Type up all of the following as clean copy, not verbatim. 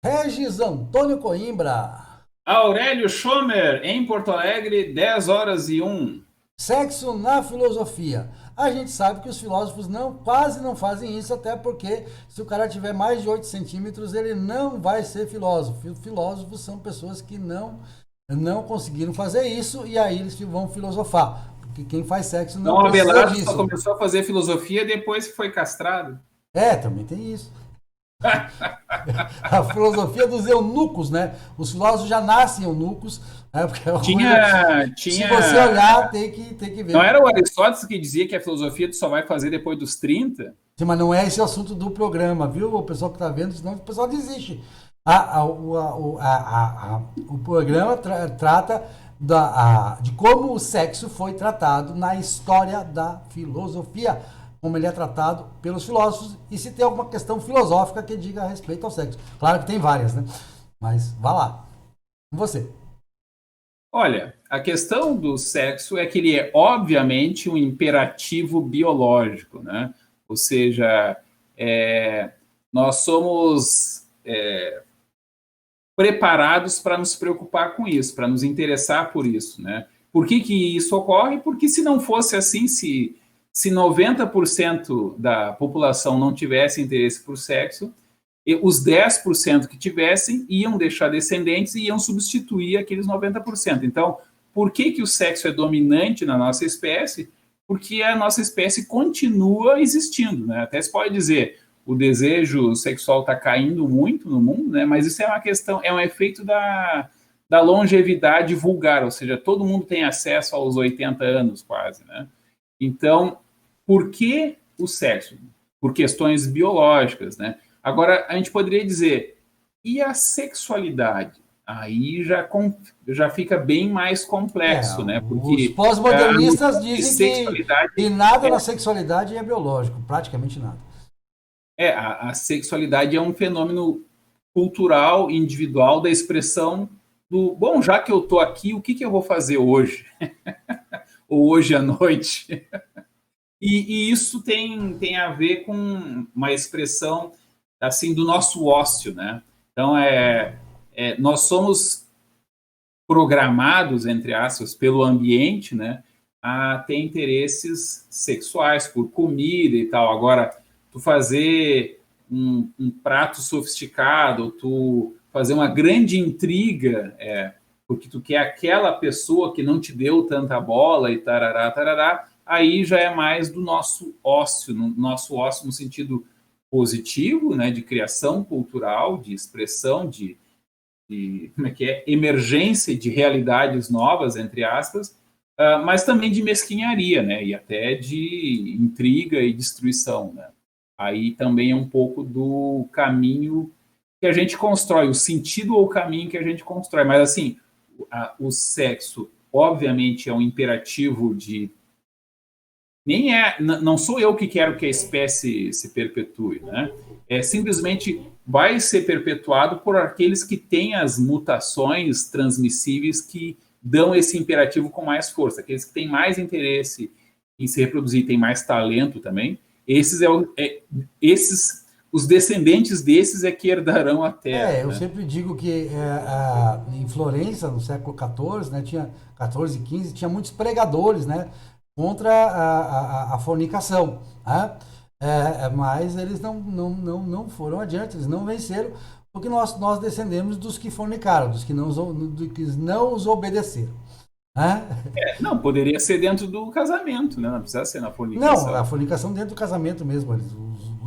Regis Antônio Coimbra. Aurélio Schomer, em Porto Alegre, 10h01. Sexo na filosofia. A gente sabe que os filósofos quase não fazem isso, até porque se o cara tiver mais de 8 centímetros, ele não vai ser filósofo. Filósofos são pessoas que não conseguiram fazer isso e aí eles vão filosofar. Porque quem faz sexo não Então, precisa Abelardo só disso. começou a fazer filosofia depois que foi castrado. É, também tem isso. A filosofia dos eunucos, né? Os filósofos já nascem eunucos, né? Porque é uma coisa. Tinha, Se você tinha. olhar, tem que Não ver. era o Aristóteles que dizia que a filosofia tu só vai fazer depois dos 30? Sim, mas não é esse o assunto do programa, viu? O pessoal que está vendo, senão o pessoal desiste. O programa trata de como o sexo foi tratado na história da filosofia, como ele é tratado pelos filósofos, e se tem alguma questão filosófica que diga a respeito ao sexo. Claro que tem várias, né? Mas vá lá. Com você. Olha, a questão do sexo é que ele é, obviamente, um imperativo biológico, né? Ou seja, nós somos preparados para nos preocupar com isso, para nos interessar por isso, né? Por que isso ocorre? Porque se não fosse assim, se 90% da população não tivesse interesse por sexo, os 10% que tivessem iam deixar descendentes e iam substituir aqueles 90%. Então, por que o sexo é dominante na nossa espécie? Porque a nossa espécie continua existindo, né? Até se pode dizer, o desejo sexual está caindo muito no mundo, né? Mas isso é uma questão, é um efeito da longevidade vulgar, ou seja, todo mundo tem acesso aos 80 anos quase, né? Então, por que o sexo? Por questões biológicas, né? Agora, a gente poderia dizer, e a sexualidade? Aí já fica bem mais complexo, né? Os Porque a pós-modernistas noção de dizem que sexualidade nada na sexualidade é biológico, praticamente nada. a sexualidade é um fenômeno cultural, individual, da expressão do, bom, já que eu estou aqui, o que eu vou fazer hoje? Ou hoje à noite? E isso tem a ver com uma expressão assim do nosso ócio, né? Então, nós somos programados, entre aspas, pelo ambiente, né, a ter interesses sexuais por comida e tal. Agora, tu fazer um prato sofisticado, tu fazer uma grande intriga, porque tu quer aquela pessoa que não te deu tanta bola e tarará, tarará, aí já é mais do nosso ócio, no nosso ócio no sentido positivo, né, de criação cultural, de expressão, de como é que é, emergência de realidades novas, entre aspas, mas também de mesquinharia, né, e até de intriga e destruição, né. Aí também é um pouco do caminho que a gente constrói, o sentido ou o caminho que a gente constrói. Mas, assim, o sexo, obviamente, é um imperativo de. Nem é. Não sou eu que quero que a espécie se perpetue, né? É simplesmente vai ser perpetuado por aqueles que têm as mutações transmissíveis que dão esse imperativo com mais força, aqueles que têm mais interesse em se reproduzir, têm mais talento também. Esses os descendentes desses é que herdarão a Terra, Eu né? sempre digo que em Florença, no século XIV, né, tinha 14 e 15, tinha muitos pregadores, né, contra a fornicação, né? Mas eles não foram adiante, eles não venceram, porque nós descendemos dos que fornicaram, dos que não os obedeceram, né? Não, poderia ser dentro do casamento, né? Não precisa ser na Não, a fornicação. fornicação dentro do casamento mesmo,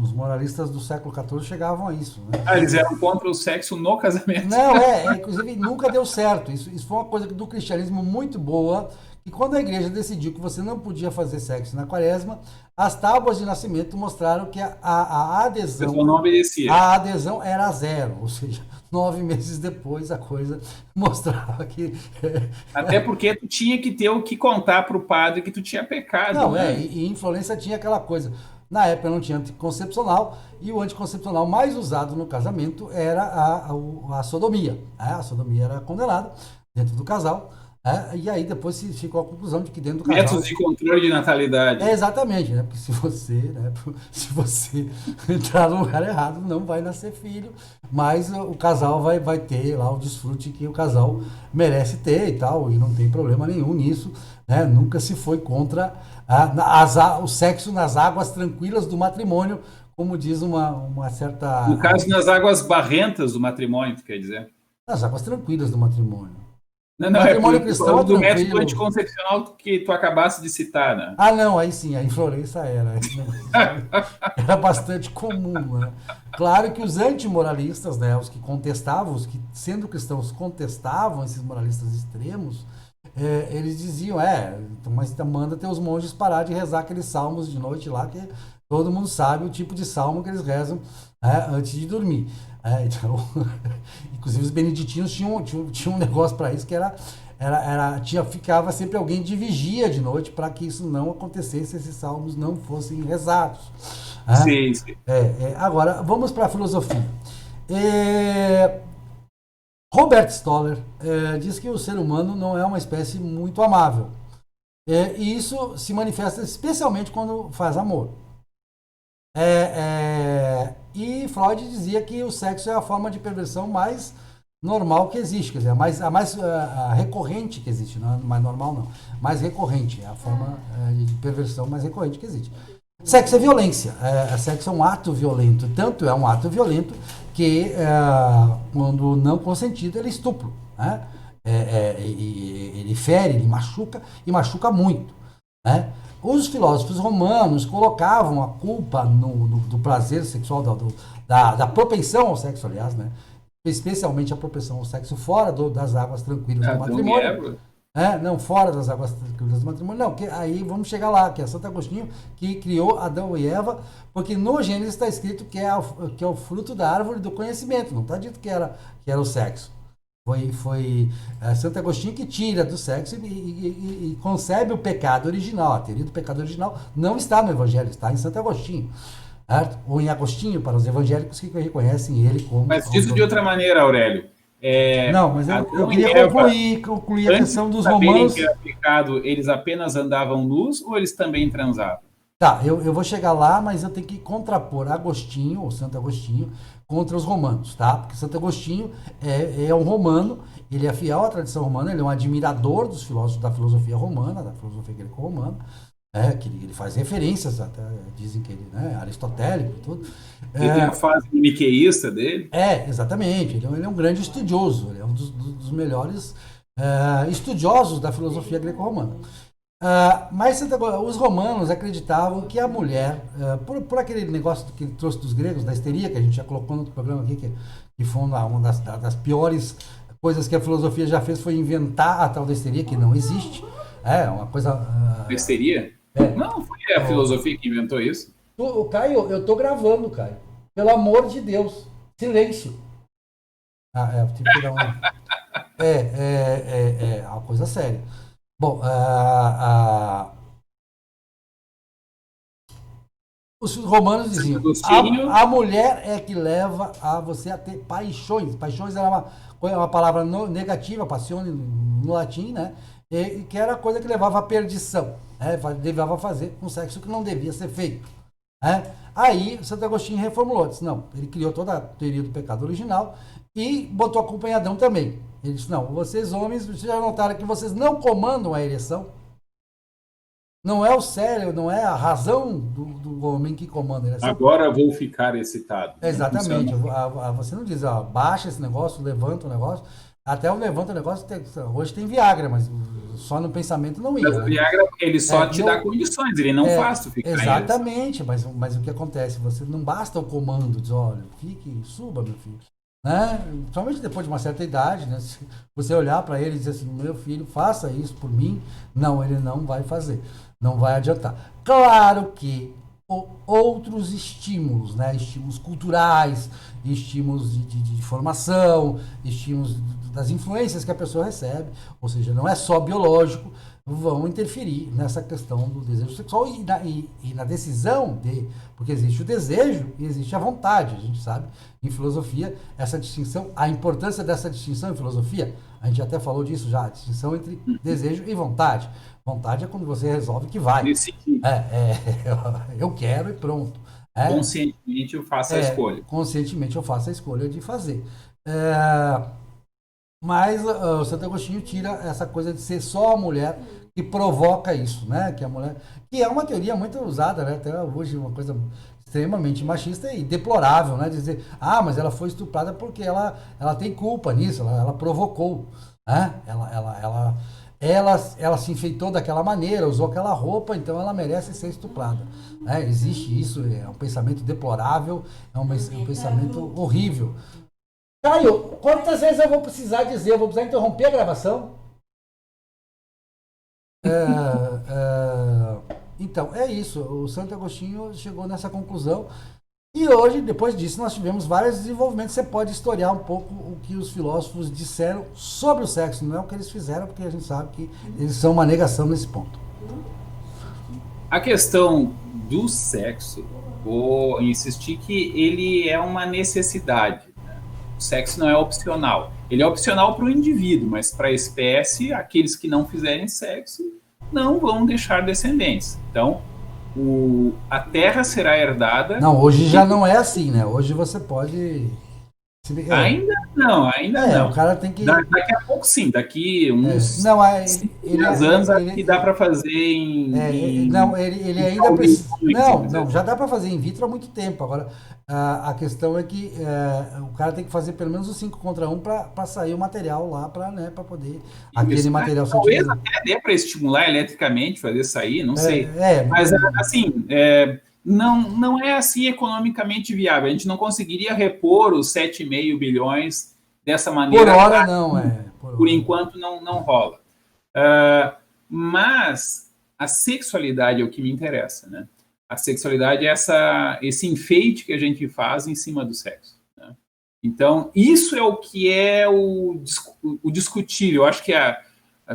os moralistas do século XIV chegavam a isso, né? Ah, eles eram contra o sexo no casamento. Não, inclusive nunca deu certo. Isso foi uma coisa do cristianismo muito boa, que quando a igreja decidiu que você não podia fazer sexo na quaresma, as tábuas de nascimento mostraram que a O pessoal não obedecia. a adesão era zero, ou seja, 9 meses depois a coisa mostrava que Até porque tu tinha que ter o que contar para o padre que tu tinha pecado, não, né? e em Florença tinha aquela coisa. Na época não tinha anticoncepcional e o anticoncepcional mais usado no casamento era a sodomia, né? A sodomia era condenada dentro do casal. E aí depois se chegou à conclusão de que dentro do casal... Métodos de controle de natalidade. Exatamente, né? Porque se você, né, se você entrar no lugar errado, não vai nascer filho, mas o casal vai ter lá o desfrute que o casal merece ter e tal, e não tem problema nenhum nisso, né? Nunca se foi contra o sexo nas águas tranquilas do matrimônio, como diz uma certa... No caso, nas águas barrentas do matrimônio, tu quer dizer? Nas águas tranquilas do matrimônio. Não, é Matrimônio cristão é do método tranquilo. anticoncepcional que tu acabaste de citar, né? Não, aí sim, aí em Florença era bastante comum, né? Claro que os antimoralistas, né, os que contestavam, os que, sendo cristãos, contestavam esses moralistas extremos, eles diziam, então, mas manda teus monges parar de rezar aqueles salmos de noite lá, que todo mundo sabe o tipo de salmo que eles rezam, antes de dormir. Então, inclusive os beneditinos tinham um negócio para isso que ficava sempre alguém de vigia de noite para que isso não acontecesse, esses salmos não fossem rezados. Sim, sim. Agora, vamos para a filosofia. Robert Stoller diz que o ser humano não é uma espécie muito amável. E isso se manifesta especialmente quando faz amor. E Freud dizia que o sexo é a forma de perversão mais normal que existe, quer dizer, a mais recorrente que existe, não é mais normal não, mais recorrente, é a forma de perversão mais recorrente que existe. Sexo é violência, sexo é um ato violento, tanto é um ato violento que quando não consentido ele é estupro, né? Ele fere, ele machuca e machuca muito, né? Os filósofos romanos colocavam a culpa do prazer sexual, da propensão ao sexo, aliás, né? Especialmente a propensão ao sexo fora das águas tranquilas do matrimônio. Não, fora das águas tranquilas do matrimônio. Não, aí vamos chegar lá, que é Santo Agostinho que criou Adão e Eva, porque no Gênesis está escrito que é o fruto da árvore do conhecimento, não está dito que era o sexo. Foi Santo Agostinho que tira do sexo e concebe o pecado original. A teoria do pecado original não está no Evangelho, está em Santo Agostinho. Certo? Ou em Agostinho, para os evangélicos que reconhecem ele como... Mas dito de outra maneira, Aurélio. Não, mas eu queria concluir a questão dos romanos. Que era pecado, eles apenas andavam nus ou eles também transavam? Tá, eu vou chegar lá, mas eu tenho que contrapor Agostinho, ou Santo Agostinho, contra os romanos, tá? Porque Santo Agostinho é um romano, ele é fiel à tradição romana, ele é um admirador dos filósofos da filosofia romana, da filosofia greco-romana, que ele faz referências, até dizem que ele é aristotélico e tudo. Ele tem a fase maniqueísta dele? Exatamente, ele é um grande estudioso, ele é um dos melhores estudiosos da filosofia greco-romana. Mas os romanos acreditavam que a mulher, por aquele negócio que ele trouxe dos gregos, da histeria, que a gente já colocou no outro programa aqui, que foi uma das piores coisas que a filosofia já fez, foi inventar a tal da histeria, que não existe. Uma coisa... Histeria? Não foi a filosofia que inventou isso. Caio, eu tô gravando, Caio. Pelo amor de Deus. Silêncio. Eu tive que dar uma... É uma coisa séria. Bom, os romanos diziam, a mulher é que leva a você a ter paixões. Paixões era uma palavra negativa, passione no latim, né? Que era a coisa que levava à perdição. Levava a fazer um sexo que não devia ser feito. Aí Santo Agostinho reformulou, disse, não, ele criou toda a teoria do pecado original e botou a culpa em Adão também. Ele disse, não, vocês homens, vocês já notaram que vocês não comandam a ereção? Não é o cérebro, não é a razão do homem que comanda a ereção. Agora vou ficar excitado. Exatamente. Você não diz, baixa esse negócio, levanta o negócio. Até o levanta o negócio, hoje tem Viagra, mas só no pensamento não ia. Mas o Viagra, ele só te dá condições, ele não faz tu ficar. Exatamente, mas o que acontece? Você não basta o comando, diz, olha, suba, meu filho. Né? Somente depois de uma certa idade, né? Se você olhar para ele e dizer assim, meu filho, faça isso por mim, não, ele não vai fazer, não vai adiantar. Claro que outros estímulos, né? Estímulos culturais, estímulos de formação, estímulos das influências que a pessoa recebe, ou seja, não é só biológico, vão interferir nessa questão do desejo sexual e na decisão porque existe o desejo e existe a vontade. A gente sabe, em filosofia, essa distinção, a importância dessa distinção em filosofia, a gente até falou disso já, a distinção entre desejo e vontade. Vontade é quando você resolve que vai. Eu quero e pronto. Conscientemente eu faço a escolha. Conscientemente eu faço a escolha de fazer. Mas o Santo Agostinho tira essa coisa de ser só a mulher que provoca isso, né? Que a mulher, que é uma teoria muito usada, né? Até hoje, uma coisa extremamente machista e deplorável, né? Dizer, mas ela foi estuprada porque ela tem culpa nisso, ela provocou, né? Ela se enfeitou daquela maneira, usou aquela roupa, então ela merece ser estuprada. Né? Existe isso, é um pensamento deplorável, é um pensamento horrível. Caio, quantas vezes eu vou precisar dizer? Eu vou precisar interromper a gravação? Então, é isso. O Santo Agostinho chegou nessa conclusão. E hoje, depois disso, nós tivemos vários desenvolvimentos. Você pode historiar um pouco o que os filósofos disseram sobre o sexo. Não é o que eles fizeram, porque a gente sabe que eles são uma negação nesse ponto. A questão do sexo, vou insistir que ele é uma necessidade. O sexo não é opcional. Ele é opcional para o indivíduo, mas para a espécie, aqueles que não fizerem sexo não vão deixar descendentes. Então, a terra será herdada... Não, hoje já não é assim, né? Hoje você pode... Ainda não. O cara tem que... Daqui a pouco sim, daqui uns anos aqui dá para fazer ele ainda precisa... Não, já dá para fazer in vitro há muito tempo. Agora, a questão é que o cara tem que fazer pelo menos o 5-1 para sair o material lá, para poder... Aquele material... Talvez até dê para estimular eletricamente, fazer sair, não sei. Mas, assim... Não é assim economicamente viável. A gente não conseguiria repor os 7,5 bilhões dessa maneira. Por hora não, Por enquanto não rola. Mas a sexualidade é o que me interessa, né? A sexualidade é esse enfeite que a gente faz em cima do sexo. Né? Então, isso é o que é o discutível. Eu acho que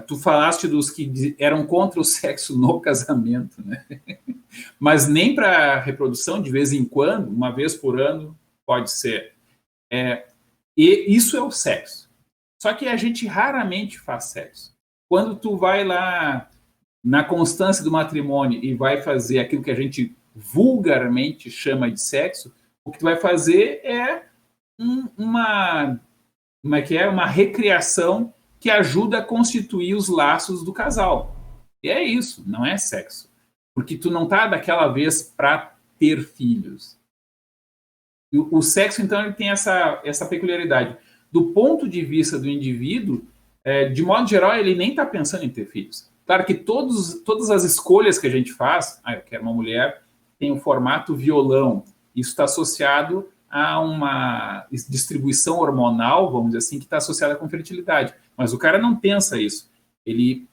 tu falaste dos que eram contra o sexo no casamento, né? Mas nem para reprodução, de vez em quando, uma vez por ano, pode ser. E isso é o sexo. Só que a gente raramente faz sexo. Quando tu vai lá na constância do matrimônio e vai fazer aquilo que a gente vulgarmente chama de sexo, o que tu vai fazer é uma recriação que ajuda a constituir os laços do casal. E é isso, não é sexo. Porque tu não tá daquela vez para ter filhos. E o sexo, então, ele tem essa peculiaridade. Do ponto de vista do indivíduo, de modo geral, ele nem está pensando em ter filhos. Claro que todas as escolhas que a gente faz, eu quero uma mulher que tem o formato violão, isso está associado a uma distribuição hormonal, vamos dizer assim, que está associada com fertilidade. Mas o cara não pensa isso. Ele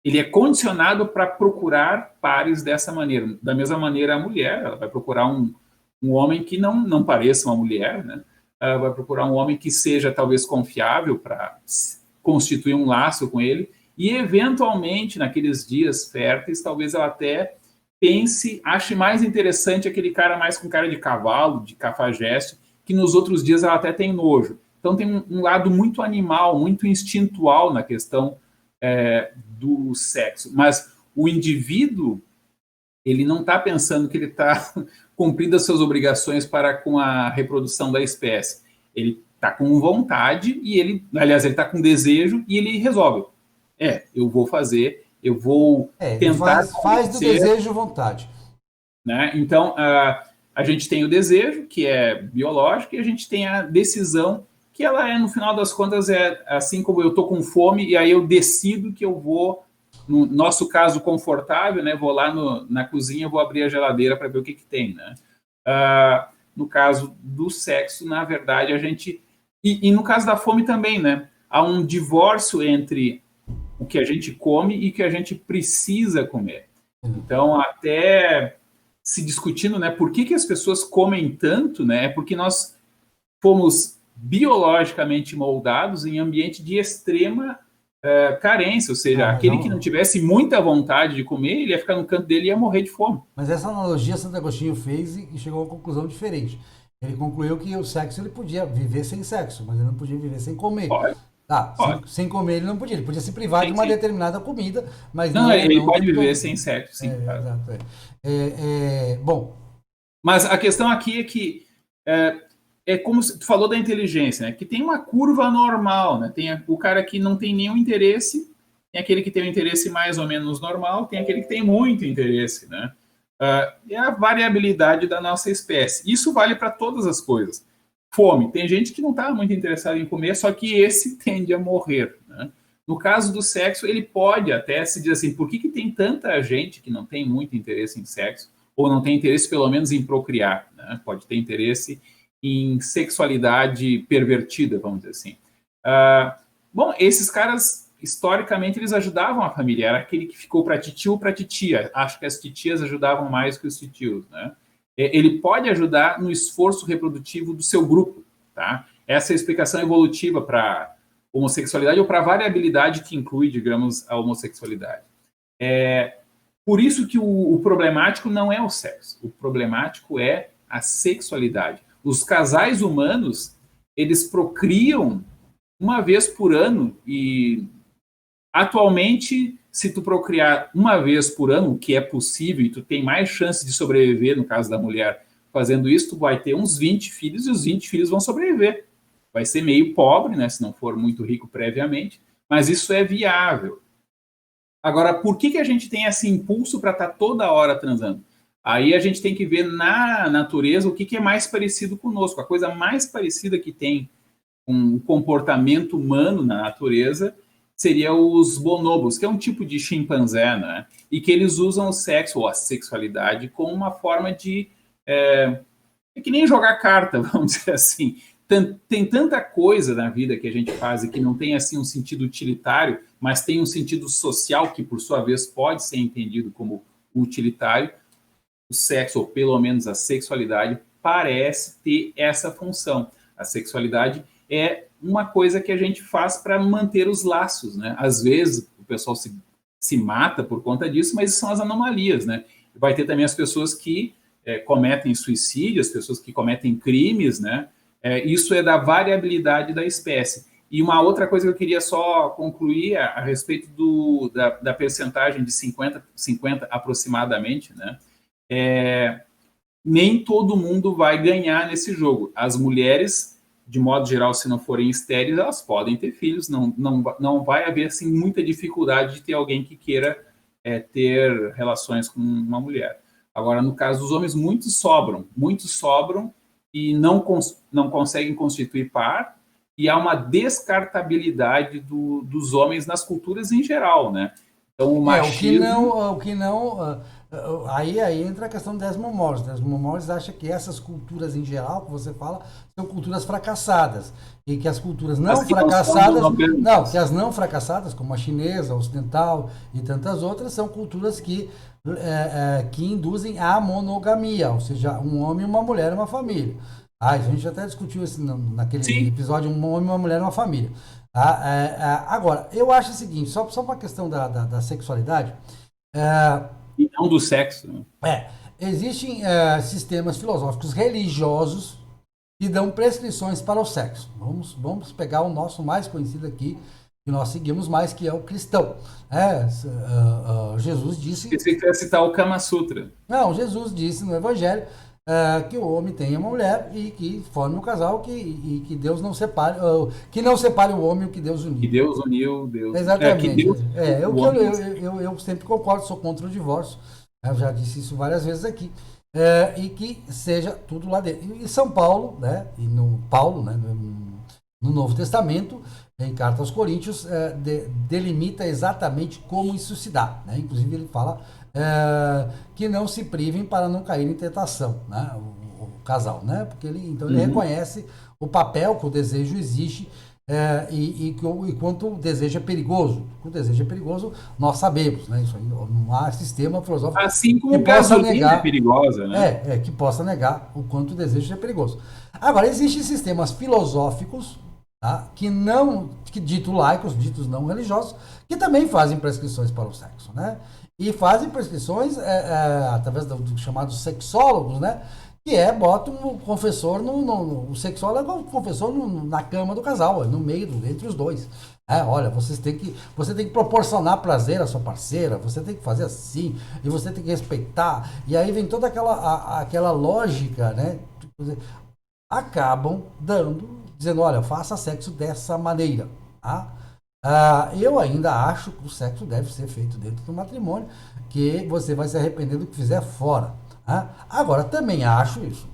é condicionado para procurar pares dessa maneira. Da mesma maneira, a mulher, ela vai procurar um homem que não pareça uma mulher, né? Ela vai procurar um homem que seja talvez confiável para constituir um laço com ele e, eventualmente, naqueles dias férteis, talvez ela até ache mais interessante aquele cara mais com cara de cavalo, de cafajeste, que nos outros dias ela até tem nojo. Então tem um lado muito animal, muito instintual na questão do sexo. Mas o indivíduo, ele não está pensando que ele está cumprindo as suas obrigações com a reprodução da espécie. Ele está com vontade e ele está com desejo e ele resolve. Eu vou fazer, eu vou tentar... Faz do desejo vontade. Né? Então, a gente tem o desejo, que é biológico, e a gente tem a decisão, que ela no final das contas, assim como eu estou com fome, e aí eu decido que eu vou, no nosso caso confortável, né, vou lá na cozinha, vou abrir a geladeira para ver o que tem. Né? No caso do sexo, na verdade, a gente... E no caso da fome também, né? Há um divórcio entre o que a gente come e o que a gente precisa comer. Então, até se discutindo, né, por que as pessoas comem tanto, né? É porque nós fomos biologicamente moldados em ambiente de extrema carência, ou seja, aquele que não tivesse muita vontade de comer, ele ia ficar no canto dele e ia morrer de fome. Mas essa analogia Santo Agostinho fez e chegou a uma conclusão diferente. Ele concluiu que o sexo ele podia viver sem sexo, mas ele não podia viver sem comer. Pode, pode. Sem comer ele não podia. Ele podia se privar Sim, de uma sim. determinada comida, mas Não, ele não pode viver todo. sem sexo, sim. Exato. Bom. Mas a questão aqui é que como tu falou da inteligência, né? Que tem uma curva normal, né? Tem o cara que não tem nenhum interesse, tem aquele que tem um interesse mais ou menos normal, tem aquele que tem muito interesse, né? É a variabilidade da nossa espécie. Isso vale para todas as coisas. Fome. Tem gente que não está muito interessada em comer, só que esse tende a morrer, né? No caso do sexo, ele pode até se dizer assim, por que tem tanta gente que não tem muito interesse em sexo, ou não tem interesse, pelo menos, em procriar, né? Pode ter interesse em sexualidade pervertida, vamos dizer assim. Bom, esses caras, historicamente, eles ajudavam a família. Era aquele que ficou para titio ou para titia. Acho que as titias ajudavam mais que os titios, né? Ele pode ajudar no esforço reprodutivo do seu grupo, tá? Essa é a explicação evolutiva para homossexualidade ou para a variabilidade que inclui, digamos, a homossexualidade. Por isso que o problemático não é o sexo. O problemático é a sexualidade. Os casais humanos, eles procriam uma vez por ano e, atualmente, se tu procriar uma vez por ano, o que é possível, e tu tem mais chance de sobreviver, no caso da mulher, fazendo isso, tu vai ter uns 20 filhos e os 20 filhos vão sobreviver. Vai ser meio pobre, né, se não for muito rico previamente, mas isso é viável. Agora, por que a gente tem esse impulso para estar toda hora transando? Aí a gente tem que ver na natureza o que é mais parecido conosco. A coisa mais parecida que tem com o comportamento humano na natureza seria os bonobos, que é um tipo de chimpanzé, né? E que eles usam o sexo ou a sexualidade como uma forma de... É que nem jogar carta, vamos dizer assim. Tem tanta coisa na vida que a gente faz e que não tem assim um sentido utilitário, mas tem um sentido social que, por sua vez, pode ser entendido como utilitário. O sexo, ou pelo menos a sexualidade, parece ter essa função. A sexualidade é uma coisa que a gente faz para manter os laços, né? Às vezes o pessoal se mata por conta disso, mas são as anomalias, né? Vai ter também as pessoas que cometem suicídio, as pessoas que cometem crimes, né? Isso é da variabilidade da espécie. E uma outra coisa que eu queria só concluir a respeito da percentagem de 50 aproximadamente, né? Nem todo mundo vai ganhar nesse jogo. As mulheres, de modo geral, se não forem estéreis, elas podem ter filhos, não vai haver assim, muita dificuldade de ter alguém que queira ter relações com uma mulher. Agora, no caso dos homens, muitos sobram e não conseguem constituir par, e há uma descartabilidade dos homens nas culturas em geral, né? Então, o machismo... Aí entra a questão do Desmond Morris. Desmond Morris acha que essas culturas em geral, que você fala, são culturas fracassadas. E que as culturas não fracassadas... que as não fracassadas, como a chinesa, a ocidental e tantas outras, são culturas que induzem a monogamia, ou seja, um homem, uma mulher, uma família. A gente até discutiu isso naquele episódio, um homem, uma mulher, uma família. Agora, eu acho o seguinte, só para a questão da sexualidade... E não do sexo. Né? Existem sistemas filosóficos religiosos que dão prescrições para o sexo. Vamos pegar o nosso mais conhecido aqui, que nós seguimos mais, que é o cristão. Jesus disse... Você quer citar o Kama Sutra. Não, Jesus disse no Evangelho que o homem tenha uma mulher e que forme um casal que Deus não separe, que não separe o homem o que Deus uniu. Que Deus uniu, Deus... Exatamente. Eu sempre concordo, sou contra o divórcio. Eu já disse isso várias vezes aqui. E que seja tudo lá dentro. E São Paulo, né, no Novo Testamento, em Carta aos Coríntios, delimita exatamente como isso se dá. Né? Inclusive ele fala que não se privem para não cair em tentação, né? O casal, né? Porque ele reconhece o papel que o desejo existe e quanto o desejo é perigoso. O desejo é perigoso, nós sabemos, né? Isso aí, não há sistema filosófico Assim que como possa gasolina é negar, perigosa, né? que possa negar o quanto o desejo é perigoso. Agora, existem sistemas filosóficos, tá? Que não, que dito laicos, ditos não religiosos, que também fazem prescrições para o sexo, né? E fazem prescrições através dos chamados sexólogos, né? Que botam o confessor, o sexólogo é o confessor na cama do casal, no meio, entre os dois. Olha, você tem que proporcionar prazer à sua parceira, você tem que fazer assim, e você tem que respeitar. E aí vem toda aquela lógica, né? Acabam dizendo, olha, faça sexo dessa maneira. Tá? Eu ainda acho que o sexo deve ser feito dentro do matrimônio, que você vai se arrepender do que fizer fora. Tá? Agora, também acho isso,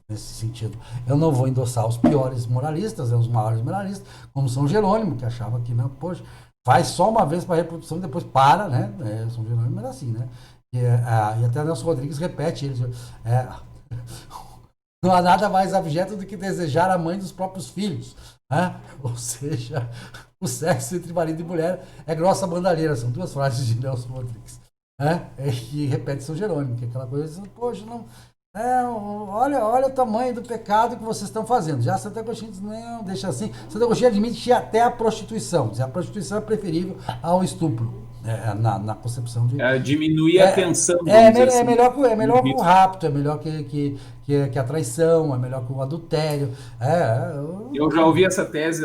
nesse sentido, eu não vou endossar os piores moralistas, os maiores moralistas, como São Jerônimo, que achava que, não, poxa, faz só uma vez para reprodução e depois para, né? São Jerônimo era assim, né? E até Nelson Rodrigues repete, ele não há nada mais abjeto do que desejar a mãe dos próprios filhos. Né? Ou seja, o sexo entre marido e mulher é grossa bandalheira. São duas frases de Nelson Rodrigues. Né? E repete São Jerônimo, que é aquela coisa assim, poxa, não. Olha o tamanho do pecado que vocês estão fazendo. Já Santo Agostinho diz, não, deixa assim. Santo Agostinho admite até a prostituição. Diz, a prostituição é preferível ao estupro. Na concepção de. Diminuir a tensão. É melhor que o rapto, é melhor que a traição, é melhor que o adultério. Eu já ouvi essa tese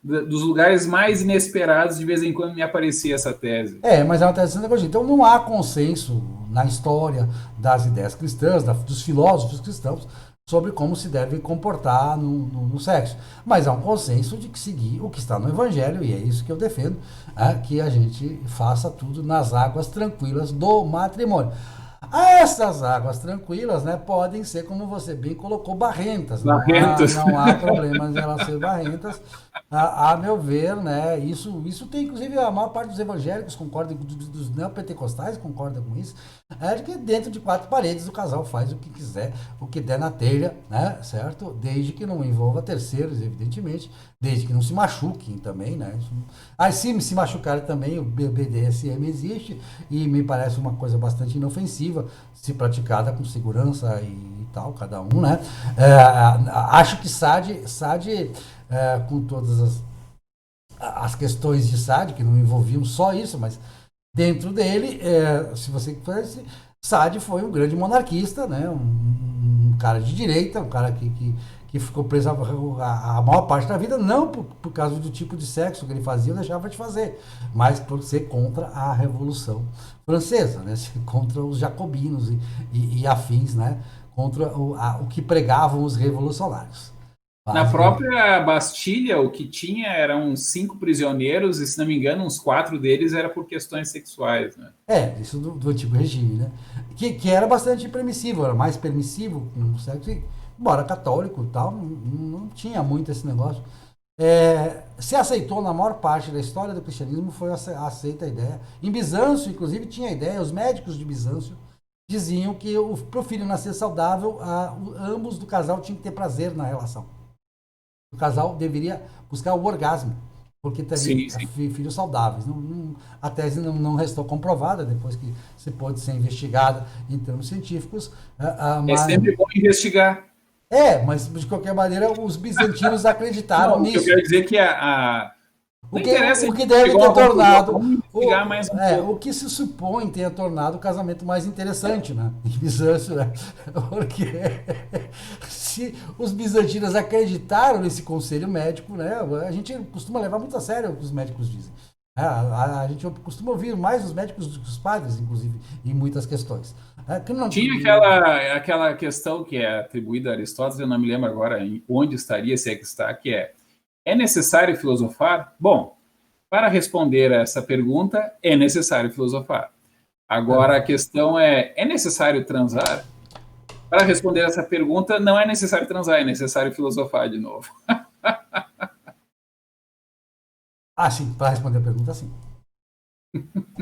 dos lugares mais inesperados, de vez em quando me aparecia essa tese. Mas é uma tese de Santo Agostinho. Então não há consenso na história das ideias cristãs, dos filósofos cristãos, sobre como se deve comportar no sexo. Mas há um consenso de que seguir o que está no Evangelho, e é isso que eu defendo, que a gente faça tudo nas águas tranquilas do matrimônio. Essas águas tranquilas, né, podem ser, como você bem colocou, barrentas. Não há problema em elas ser barrentas. A meu ver, né, isso tem, inclusive, a maior parte dos evangélicos concorda, dos neopentecostais concorda com isso, de que dentro de quatro paredes o casal faz o que quiser, o que der na telha, né, certo? Desde que não envolva terceiros, evidentemente, desde que não se machuquem também, né? Se machucarem também, o BDSM existe e me parece uma coisa bastante inofensiva, se praticada com segurança e tal, cada um, né? Acho que SAD com todas as questões de SAD, que não envolviam só isso, mas dentro dele, se você conhece, SAD foi um grande monarquista, né? Um cara de direita, um cara que ficou preso a maior parte da vida, não por causa do tipo de sexo que ele fazia ou deixava de fazer, mas por ser contra a Revolução Francesa, né? Contra os jacobinos e afins, né? Contra o que pregavam os revolucionários. Na própria Bastilha, o que tinha eram 5 prisioneiros, e se não me engano, uns 4 deles era por questões sexuais, né? Isso do antigo regime, né? Que era bastante permissivo, era mais permissivo com o sexo, embora católico e tal, não tinha muito esse negócio. Se aceitou na maior parte da história do cristianismo, foi aceita a ideia. Em Bizâncio, inclusive, tinha a ideia, os médicos de Bizâncio diziam que para o filho nascer saudável, ambos do casal tinham que ter prazer na relação. O casal deveria buscar o orgasmo, porque teria filhos saudáveis. A tese não restou comprovada, depois que se pôde ser investigada em termos científicos. É sempre bom investigar. Mas de qualquer maneira, os bizantinos acreditaram nisso. Eu quero dizer que o que deve ter tornado o que se supõe tenha tornado o casamento mais interessante, né? Em Bizâncio, né? Porque se os bizantinos acreditaram nesse conselho médico, né? A gente costuma levar muito a sério o que os médicos dizem. A gente costuma ouvir mais os médicos do que os padres, inclusive, em muitas questões. Tinha aquela questão que é atribuída a Aristóteles, eu não me lembro agora onde estaria, se é que está, que é necessário filosofar? Bom, para responder a essa pergunta, é necessário filosofar. Agora, a questão é necessário transar? Para responder essa pergunta, não é necessário transar, é necessário filosofar de novo. Sim, para responder a pergunta, sim.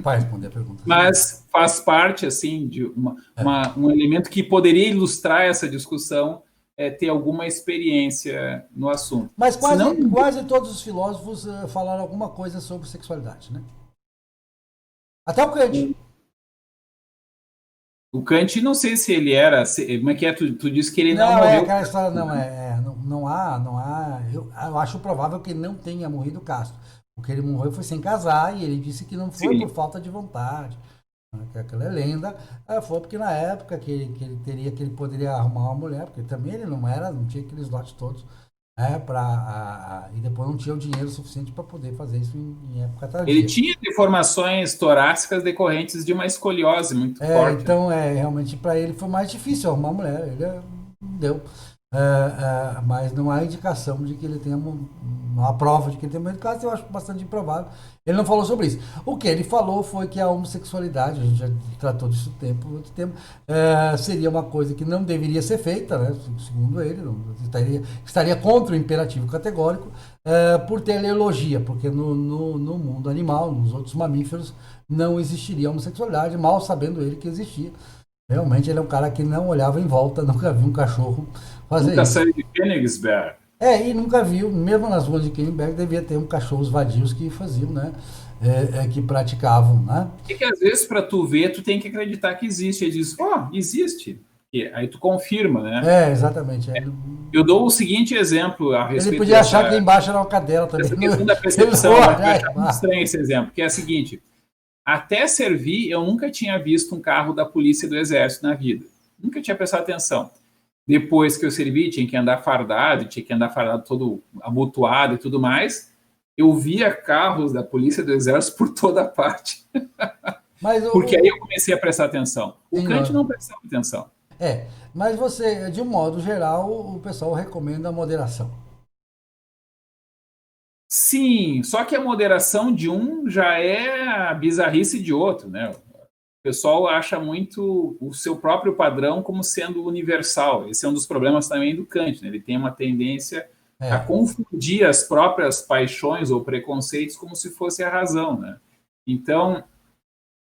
Para responder a pergunta. Mas faz parte, assim, de um elemento que poderia ilustrar essa discussão ter alguma experiência no assunto. Mas Senão, quase todos os filósofos falaram alguma coisa sobre sexualidade, né? Até o Kant. o Kant, não sei se ele era. Como é que é? Tu disse que ele não Não, é morreu. aquela história, não há. Eu acho provável que ele não tenha morrido casto. Porque ele morreu foi sem casar e ele disse que não foi por Sim. falta de vontade. Né, que aquela é lenda, foi porque na época que ele poderia arrumar uma mulher, porque também ele não tinha aqueles lotes todos, e depois não tinha o dinheiro suficiente para poder fazer isso em época Ele tardia. tinha deformações torácicas decorrentes de uma escoliose muito forte, né? Então, realmente para ele foi mais difícil arrumar uma mulher, ele não deu. Mas não há indicação de que ele tenha, não há prova de que ele tenha morrido caso, eu acho bastante improvável. Ele não falou sobre isso. O que ele falou foi que a homossexualidade, a gente já tratou disso muito tempo, seria uma coisa que não deveria ser feita, né, segundo ele, estaria contra o imperativo categórico, por teleologia, porque no mundo animal, nos outros mamíferos, não existiria homossexualidade, mal sabendo ele que existia. Realmente ele é um cara que não olhava em volta, nunca viu um cachorro fazer Nunca isso. saiu de Königsberg. E nunca viu, mesmo nas ruas de Kemberg, devia ter um cachorros vadios que faziam, né? Que praticavam, né? É que às vezes, para tu ver, tu tem que acreditar que existe. Ele diz, existe. E aí tu confirma, né? Exatamente. Eu dou o seguinte exemplo a Ele respeito podia achar que embaixo era uma cadela também. dessa questão da Ele não percepção. Eu olha, acho muito estranho esse exemplo, que é a seguinte: até servir, eu nunca tinha visto um carro da polícia e do exército na vida. Nunca tinha prestado atenção. Depois que eu servi, tinha que andar fardado todo abotoado e tudo mais. Eu via carros da polícia e do exército por toda parte. mas Porque aí eu comecei a prestar atenção. O sim, Kant não prestava atenção. mas você, de um modo geral, o pessoal recomenda a moderação. Sim, só que a moderação de um já é a bizarrice de outro, né? O pessoal acha muito o seu próprio padrão como sendo universal. Esse é um dos problemas também do Kant, né? Ele tem uma tendência a É, confundir as próprias paixões ou preconceitos como se fosse a razão, né? Então,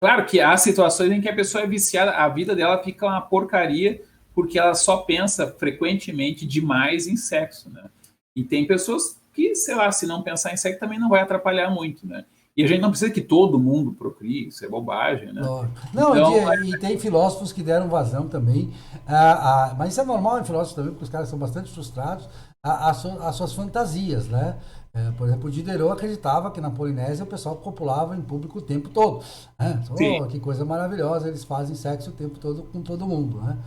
claro que há situações em que a pessoa é viciada, a vida dela fica uma porcaria porque ela só pensa frequentemente demais em sexo, né? E tem pessoas que, sei lá, se não pensar em sexo também não vai atrapalhar muito, né? E a gente não precisa que todo mundo procrie, isso é bobagem, né? lógico. Não, Então, e tem filósofos que deram vazão também, mas isso é normal em filósofos também, porque os caras são bastante frustrados, às suas fantasias, né? Por exemplo, o Diderot acreditava que na Polinésia o pessoal copulava em público o tempo todo. Né? sim. Que coisa maravilhosa, eles fazem sexo o tempo todo com todo mundo. Né?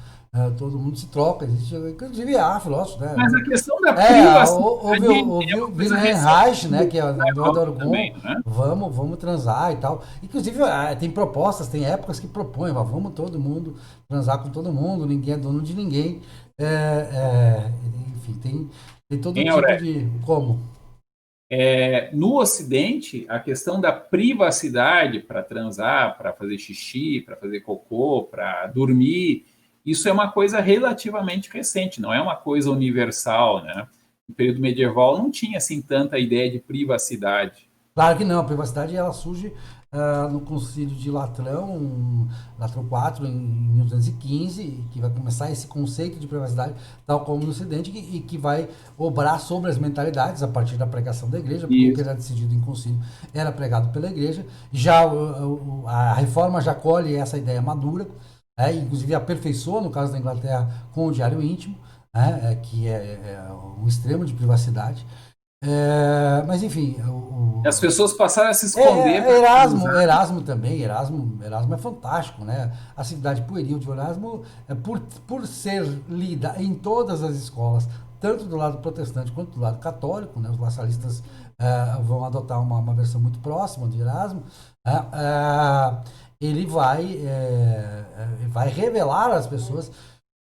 Todo mundo se troca, existe, inclusive há filósofos, né? Mas a questão da privacidade Houve é o uma coisa Wilhelm recente Reich, né, que é o do Orgon, também, né? vamos transar e tal. Inclusive, tem propostas, tem épocas que propõem, vamos todo mundo transar com todo mundo, ninguém é dono de ninguém. Enfim, tem todo Em tipo Aurélia. de. Como? No Ocidente, a questão da privacidade para transar, para fazer xixi, para fazer cocô, para dormir, isso é uma coisa relativamente recente, não é uma coisa universal, né? No período medieval não tinha assim tanta ideia de privacidade. Claro que não, a privacidade ela surge no Concílio de Latrão IV, em 1215, que vai começar esse conceito de privacidade, tal como no Ocidente, e que vai obrar sobre as mentalidades a partir da pregação da igreja, porque o que Isso. era decidido em concílio era pregado pela igreja. Já a reforma já colhe essa ideia madura, inclusive aperfeiçoa, no caso da Inglaterra, com o diário íntimo, né, que é um extremo de privacidade. Mas enfim, As pessoas passaram a se esconder para Erasmo também, Erasmo é fantástico, né? A cidade pueril de Erasmo, por ser lida em todas as escolas, tanto do lado protestante quanto do lado católico, né? Os lassalistas vão adotar uma versão muito próxima de Erasmo, ele vai revelar às pessoas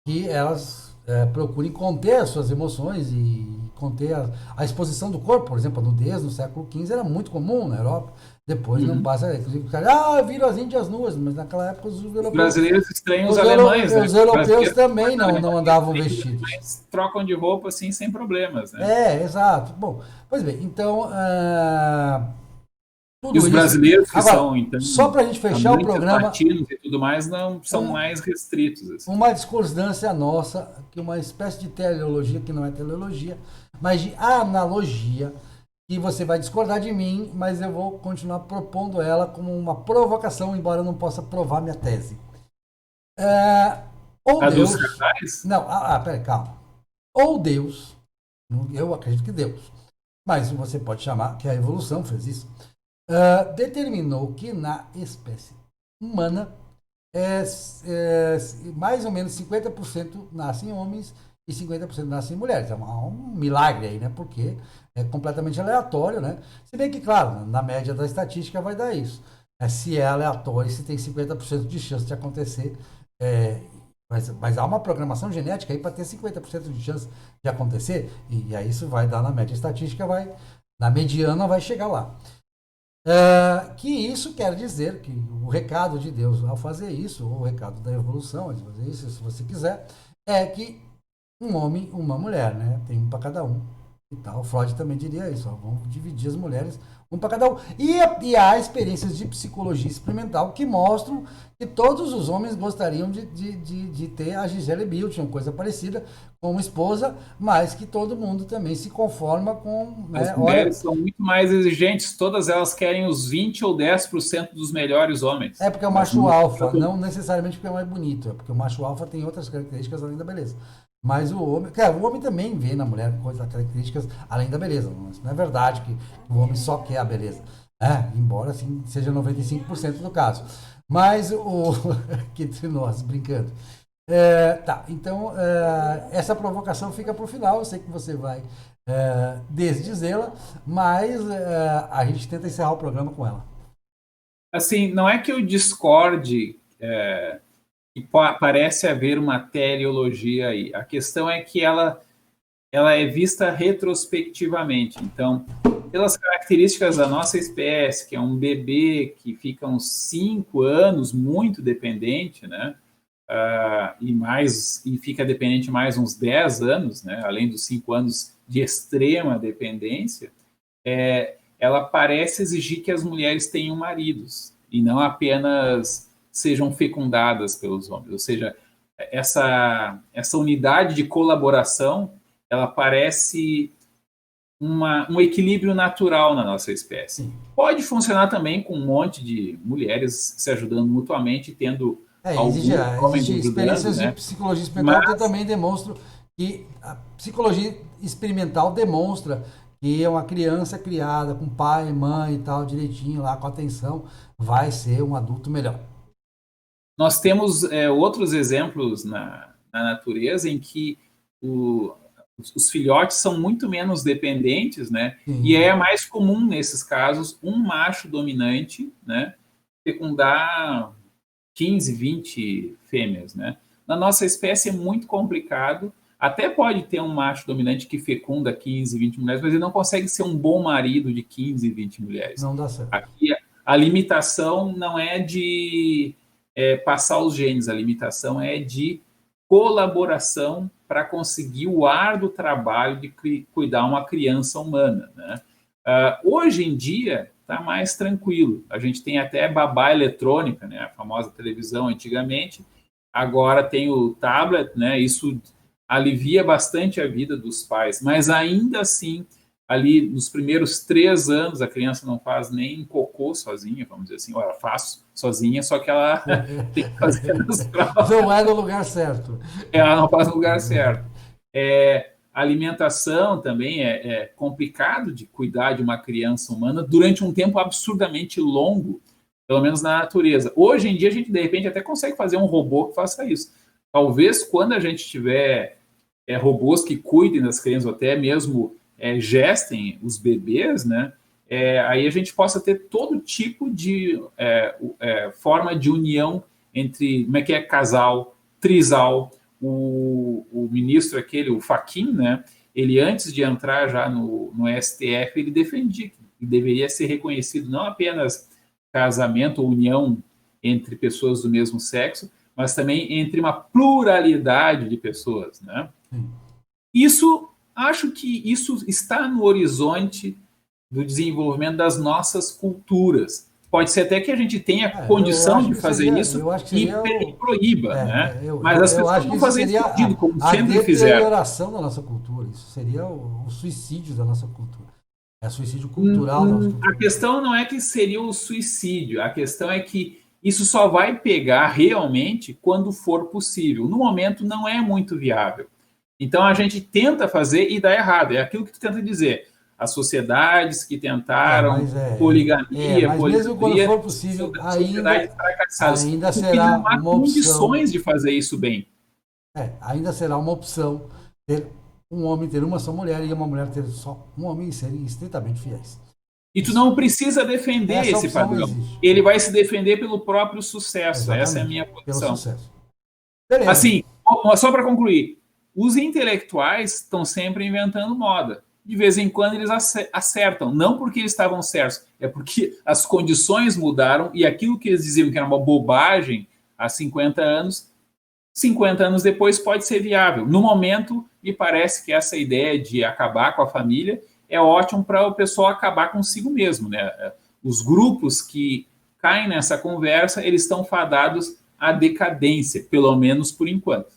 que elas procurem conter as suas emoções e conter a exposição do corpo. Por exemplo, a nudez no século XV era muito comum na Europa. Depois não passa, inclusive, viram as Índias nuas, mas naquela época os os europeus, brasileiros estranham os alemães, né? os europeus Brasileiros também não andavam vestidos. trocam de roupa assim sem problemas, né? Exato. Bom, pois bem, então E os brasileiros que agora, são, então, só para a gente fechar o programa, latinos e tudo mais, não são mais restritos. Assim. Uma discordância nossa, que uma espécie de teleologia, que não é teleologia, mas de analogia, que você vai discordar de mim, mas eu vou continuar propondo ela como uma provocação, embora eu não possa provar minha tese. Ou A Deus... dos casais? Não, peraí, calma. Ou Deus, eu acredito que Deus, mas você pode chamar que a evolução fez isso, determinou que na espécie humana mais ou menos 50% nascem homens e 50% nascem mulheres. É um milagre aí, né? Porque é completamente aleatório, né? Se bem que, claro, na média da estatística vai dar isso. Se é aleatório, se tem 50% de chance de acontecer, mas há uma programação genética aí para ter 50% de chance de acontecer, e aí isso vai dar na média estatística, na mediana vai chegar lá. Que isso quer dizer que o recado de Deus ao fazer isso, ou o recado da evolução, ao fazer isso, se você quiser, é que um homem, uma mulher, né? Tem um para cada um. E tal. Freud também diria isso, vamos dividir as mulheres, um para cada um. E há experiências de psicologia experimental que mostram que todos os homens gostariam de ter a Gisele Bündchen, coisa parecida, como esposa, mas que todo mundo também se conforma com... Né, as mulheres são muito mais exigentes, todas elas querem os 20 ou 10% dos melhores homens. É porque é o macho alfa, não necessariamente porque é mais bonito, é porque o macho alfa tem outras características além da beleza. Mas o homem também vê na mulher coisas, características além da beleza. Não é verdade que o homem só quer a beleza. Embora assim, seja 95% do caso. Mas que entre nós, brincando. Então essa provocação fica para o final. Eu sei que você vai desdizê-la, mas a gente tenta encerrar o programa com ela. Assim, não é que eu discorde que parece haver uma teleologia aí. A questão é que ela é vista retrospectivamente. Então, pelas características da nossa espécie, que é um bebê que fica uns 5 anos muito dependente, né? E fica dependente mais uns 10 anos, né? Além dos 5 anos de extrema dependência, ela parece exigir que as mulheres tenham maridos e não apenas sejam fecundadas pelos homens. Ou seja, essa unidade de colaboração, ela parece um equilíbrio natural na nossa espécie. Pode funcionar também com um monte de mulheres se ajudando mutuamente, tendo existe experiências de psicologia experimental que também demonstram que a psicologia experimental demonstra que uma criança criada com pai, mãe e tal, direitinho lá, com atenção, vai ser um adulto melhor. Nós temos outros exemplos na natureza em que os filhotes são muito menos dependentes, né? Sim. E é mais comum, nesses casos, um macho dominante, né, fecundar 15, 20 fêmeas, né? Na nossa espécie é muito complicado. Até pode ter um macho dominante que fecunda 15, 20 mulheres, mas ele não consegue ser um bom marido de 15, 20 mulheres. Não dá certo. Aqui a limitação não é de passar os genes, a limitação é de colaboração para conseguir o árduo trabalho de cuidar uma criança humana, né? Hoje em dia está mais tranquilo. A gente tem até babá eletrônica, né? A famosa televisão antigamente. Agora tem o tablet, né? Isso alivia bastante a vida dos pais, mas ainda assim, ali nos primeiros 3 anos, a criança não faz nem cocô sozinha, vamos dizer assim, ou ela faz sozinha, só que ela tem que fazer nas provas. Não é no lugar certo. Ela não faz no lugar certo. A alimentação também é complicado de cuidar de uma criança humana durante um tempo absurdamente longo, pelo menos na natureza. Hoje em dia, a gente, de repente, até consegue fazer um robô que faça isso. Talvez, quando a gente tiver robôs que cuidem das crianças, ou até mesmo gestem os bebês, né? Aí a gente possa ter todo tipo de forma de união entre, como é que é, casal, trisal. O ministro aquele, o Fachin, né? Ele, antes de entrar já no STF, ele defendia que deveria ser reconhecido não apenas casamento ou união entre pessoas do mesmo sexo, mas também entre uma pluralidade de pessoas, né? Acho que isso está no horizonte do desenvolvimento das nossas culturas. Pode ser até que a gente tenha condição de fazer isso e proíba, né? Mas as pessoas vão fazer isso escondido, como sempre fizeram. A deterioração da nossa cultura, isso seria o suicídio da nossa cultura. É suicídio cultural da nossa cultura. A questão não é que seria o suicídio, a questão é que isso só vai pegar realmente quando for possível. No momento não é muito viável. Então a gente tenta fazer e dá errado. É aquilo que tu tenta dizer. As sociedades que tentaram poligamia, mas mesmo quando for possível, ainda será não há uma opção. Condições de fazer isso bem. Ainda será uma opção ter um homem ter uma só mulher e uma mulher ter só um homem e serem estritamente fiéis. E tu não precisa defender esse padrão. Ele vai se defender pelo próprio sucesso. Exatamente. Essa é a minha posição. Pelo sucesso. Beleza. Assim, só para concluir, os intelectuais estão sempre inventando moda. De vez em quando eles acertam, não porque eles estavam certos, é porque as condições mudaram e aquilo que eles diziam que era uma bobagem há 50 anos depois pode ser viável. No momento, me parece que essa ideia de acabar com a família é ótimo para o pessoal acabar consigo mesmo, né? Os grupos que caem nessa conversa, eles estão fadados à decadência, pelo menos por enquanto.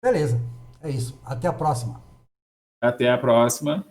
Beleza, é isso. Até a próxima. Até a próxima.